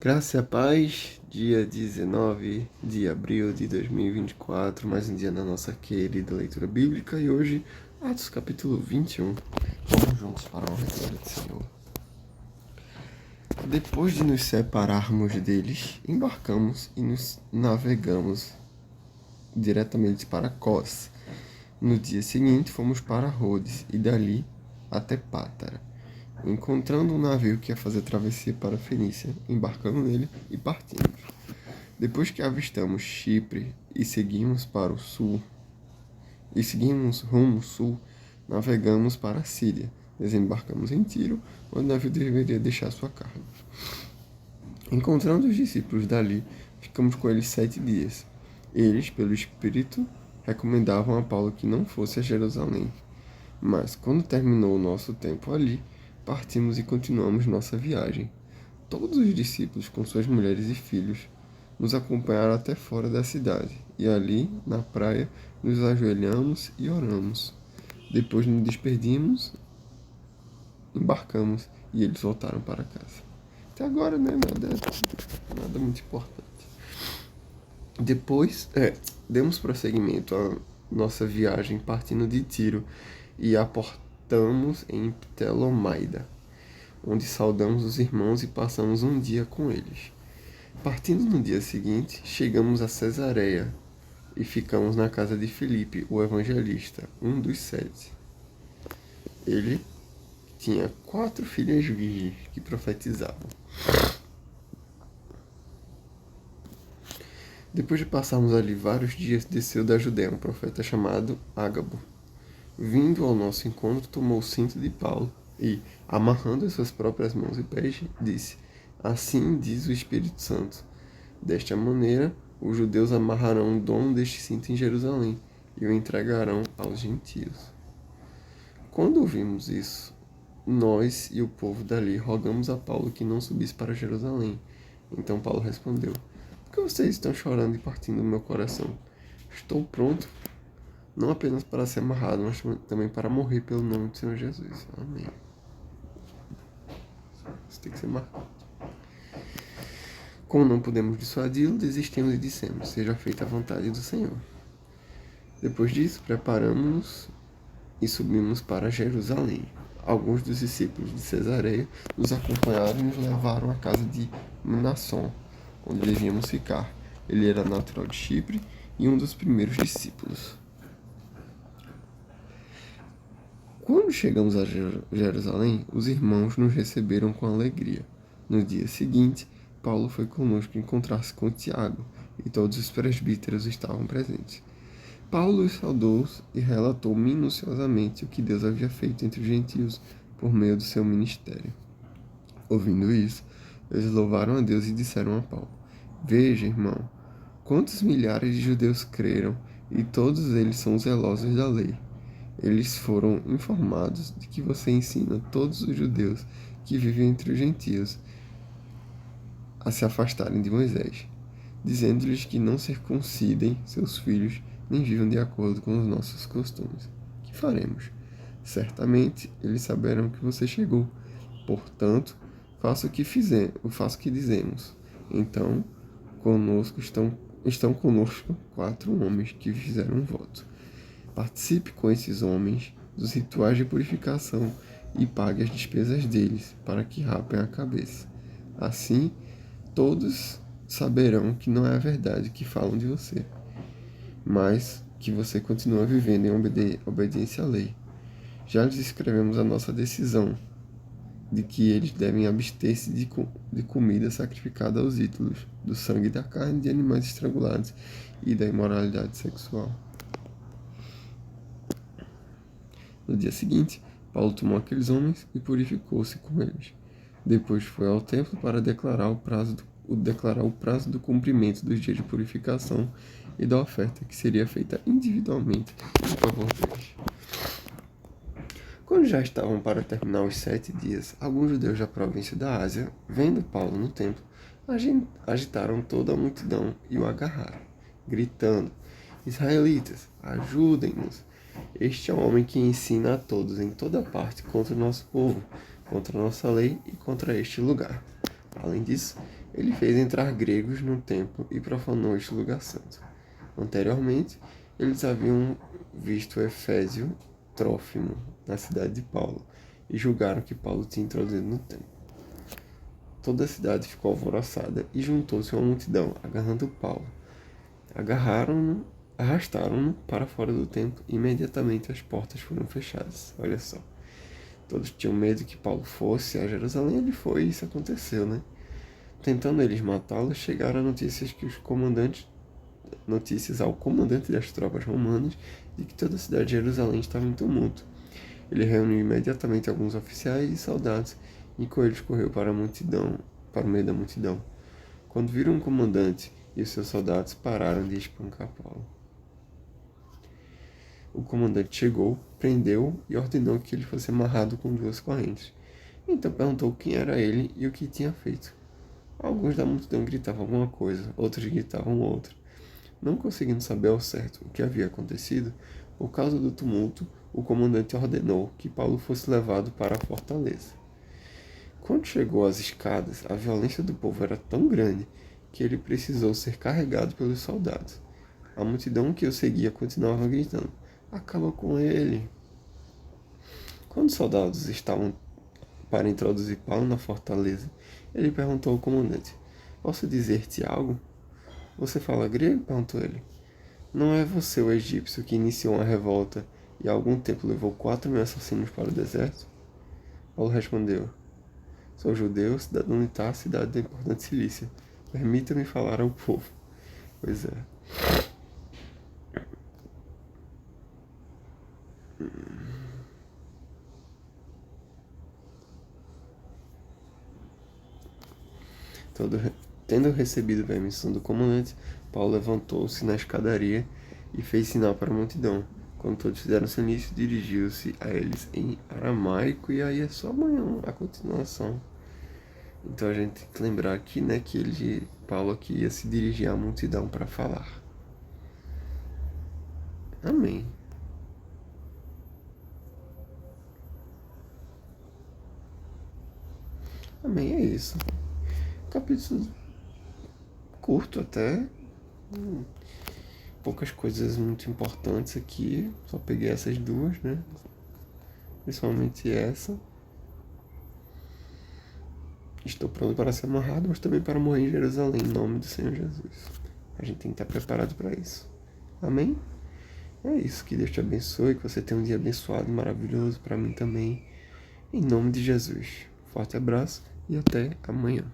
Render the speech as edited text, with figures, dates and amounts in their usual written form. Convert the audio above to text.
Graça e a paz, dia 19 de abril de 2024, mais um dia na nossa querida leitura bíblica e hoje, Atos capítulo 21. Vamos juntos para uma leitura do Senhor. Depois de nos separarmos deles, embarcamos e nos navegamos diretamente para Cos. No dia seguinte, fomos para Rhodes e dali até Pátara. Encontrando um navio que ia fazer travessia para a Fenícia, embarcamos nele e partimos. Depois que avistamos Chipre e seguimos para o sul, rumo sul, navegamos para a Síria. Desembarcamos em Tiro, onde o navio deveria deixar sua carga. Encontrando os discípulos dali, ficamos com eles 7 dias. Eles, pelo Espírito, recomendavam a Paulo que não fosse a Jerusalém. Mas, quando terminou o nosso tempo ali, partimos e continuamos nossa viagem. Todos os discípulos, com suas mulheres e filhos, nos acompanharam até fora da cidade, e ali, na praia, nos ajoelhamos e oramos. Depois nos despedimos, embarcamos e eles voltaram para casa. Até agora, né? Nada muito importante. Depois, demos prosseguimento à nossa viagem partindo de Tiro e aportamos em Ptolomaida, onde saudamos os irmãos e passamos um dia com eles. Partindo no dia seguinte, chegamos a Cesareia e ficamos na casa de Filipe, o evangelista, um dos 7. Ele tinha 4 filhas virgens que profetizavam. Depois de passarmos ali vários dias, desceu da Judéia um profeta chamado Ágabo. Vindo ao nosso encontro, tomou o cinto de Paulo e, amarrando as suas próprias mãos e pés, disse: Assim diz o Espírito Santo. Desta maneira, os judeus amarrarão o dono deste cinto em Jerusalém e o entregarão aos gentios. Quando ouvimos isso, nós e o povo dali rogamos a Paulo que não subisse para Jerusalém. Então Paulo respondeu: Por que vocês estão chorando e partindo do meu coração? Estou pronto, não apenas para ser amarrado, mas também para morrer pelo nome do Senhor Jesus. Amém. Isso tem que ser marcado. Como não podemos dissuadi-lo, desistimos e dissemos: Seja feita a vontade do Senhor. Depois disso, preparamos-nos e subimos para Jerusalém. Alguns dos discípulos de Cesareia nos acompanharam e nos levaram à casa de Mnasson, onde devíamos ficar. Ele era natural de Chipre e um dos primeiros discípulos. Quando chegamos a Jerusalém, os irmãos nos receberam com alegria. No dia seguinte, Paulo foi conosco encontrar-se com Tiago, e todos os presbíteros estavam presentes. Paulo os saudou e relatou minuciosamente o que Deus havia feito entre os gentios por meio do seu ministério. Ouvindo isso, eles louvaram a Deus e disseram a Paulo: Veja, irmão, quantos milhares de judeus creram, e todos eles são zelosos da lei. Eles foram informados de que você ensina todos os judeus que vivem entre os gentios a se afastarem de Moisés, dizendo-lhes que não circuncidem seus filhos nem vivam de acordo com os nossos costumes. Que faremos? Certamente eles saberão que você chegou. Portanto, faça o que dizemos. Então, estão conosco 4 homens que fizeram um voto. Participe com esses homens dos rituais de purificação e pague as despesas deles, para que rapem a cabeça. Assim, todos saberão que não é a verdade que falam de você, mas que você continua vivendo em obediência à lei. Já lhes escrevemos a nossa decisão de que eles devem abster-se de comida sacrificada aos ídolos, do sangue da carne de animais estrangulados e da imoralidade sexual. No dia seguinte, Paulo tomou aqueles homens e purificou-se com eles. Depois foi ao templo para declarar o prazo do cumprimento dos dias de purificação e da oferta que seria feita individualmente em favor deles. Quando já estavam para terminar os 7 dias, alguns judeus da província da Ásia, vendo Paulo no templo, agitaram toda a multidão e o agarraram, gritando: Israelitas, ajudem-nos! Este é o homem que ensina a todos em toda parte contra o nosso povo, contra a nossa lei e contra este lugar. Além disso, Ele fez entrar gregos no templo e profanou este lugar santo. Anteriormente, eles haviam visto Efésio Trófimo na cidade de Paulo e julgaram que Paulo tinha introduzido no templo. Toda a cidade ficou alvoroçada e juntou-se uma multidão, agarrando Paulo. Agarraram-no, arrastaram-no para fora do templo e imediatamente as portas foram fechadas. Olha só. Todos tinham medo que Paulo fosse a Jerusalém. Ele foi e isso aconteceu, né? Tentando eles matá-lo, chegaram notícias ao comandante das tropas romanas de que toda a cidade de Jerusalém estava em tumulto. Ele reuniu imediatamente alguns oficiais e soldados e com eles correu para o meio da multidão. Quando viram o comandante e os seus soldados, pararam de espancar Paulo. O comandante chegou, prendeu-o e ordenou que ele fosse amarrado com 2 correntes. Então perguntou quem era ele e o que tinha feito. Alguns da multidão gritavam alguma coisa, outros gritavam outra. Não conseguindo saber ao certo o que havia acontecido, por causa do tumulto, o comandante ordenou que Paulo fosse levado para a fortaleza. Quando chegou às escadas, a violência do povo era tão grande que ele precisou ser carregado pelos soldados. A multidão que o seguia continuava gritando: "Acaba com ele!" Quando os soldados estavam para introduzir Paulo na fortaleza, ele perguntou ao comandante: "Posso dizer-te algo?" "Você fala grego?" perguntou ele. "Não é você o egípcio que iniciou uma revolta e há algum tempo levou 4.000 assassinos para o deserto?" Paulo respondeu: "Sou judeu, cidadão de Tarso, cidade da importante Cilícia. Permita-me falar ao povo." Pois é. Tendo recebido a permissão do comandante, Paulo levantou-se na escadaria e fez sinal para a multidão. Quando todos fizeram silêncio, dirigiu-se a eles em aramaico, e aí é só amanhã a continuação. Então a gente tem que lembrar aqui, né, que Paulo aqui ia se dirigir à multidão para falar. Amém. Amém, é isso. Capítulo curto até. Poucas coisas muito importantes aqui. Só peguei essas duas, né? Principalmente essa. Estou pronto para ser amarrado, mas também para morrer em Jerusalém, em nome do Senhor Jesus. A gente tem que estar preparado para isso. Amém? É isso. Que Deus te abençoe, que você tenha um dia abençoado e maravilhoso para mim também. Em nome de Jesus. Forte abraço e até amanhã.